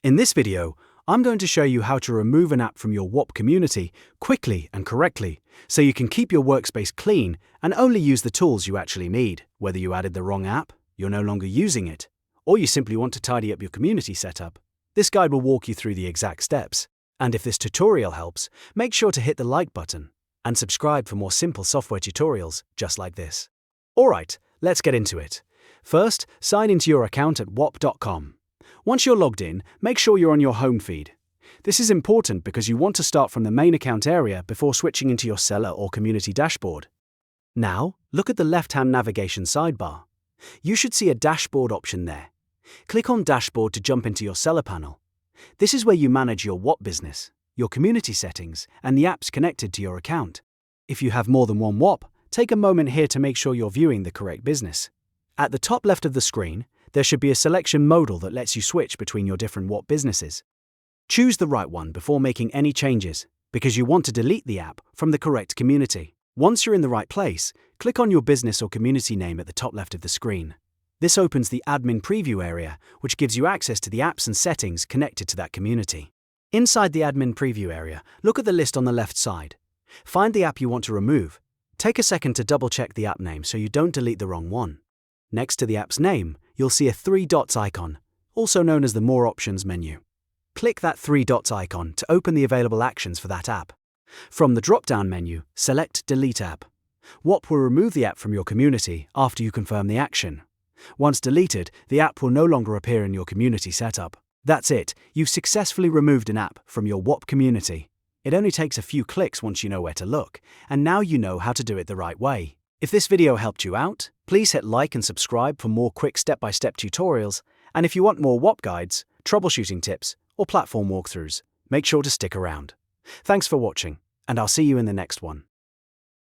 In this video, I'm going to show you how to remove an app from your Whop community quickly and correctly, so you can keep your workspace clean and only use the tools you actually need. Whether you added the wrong app, you're no longer using it, or you simply want to tidy up your community setup, this guide will walk you through the exact steps. And if this tutorial helps, make sure to hit the like button and subscribe for more simple software tutorials just like this. Alright, let's get into it. First, sign into your account at whop.com. Once you're logged in, make sure you're on your home feed. This is important because you want to start from the main account area before switching into your seller or community dashboard. Now, look at the left-hand navigation sidebar. You should see a dashboard option there. Click on Dashboard to jump into your seller panel. This is where you manage your Whop business, your community settings, and the apps connected to your account. If you have more than one Whop, take a moment here to make sure you're viewing the correct business. At the top left of the screen, there should be a selection modal that lets you switch between your different Whop businesses. Choose the right one before making any changes, because you want to delete the app from the correct community. Once you're in the right place, click on your business or community name at the top left of the screen. This opens the admin preview area, which gives you access to the apps and settings connected to that community. Inside the admin preview area, look at the list on the left side. Find the app you want to remove. Take a second to double-check the app name so you don't delete the wrong one. Next to the app's name, you'll see a 3 dots icon, also known as the More Options menu. Click that 3 dots icon to open the available actions for that app. From the drop-down menu, select Delete App. Whop will remove the app from your community after you confirm the action. Once deleted, the app will no longer appear in your community setup. That's it, you've successfully removed an app from your Whop community. It only takes a few clicks once you know where to look, and now you know how to do it the right way. If this video helped you out, please hit like and subscribe for more quick step-by-step tutorials, and if you want more Whop guides, troubleshooting tips, or platform walkthroughs, make sure to stick around. Thanks for watching, and I'll see you in the next one.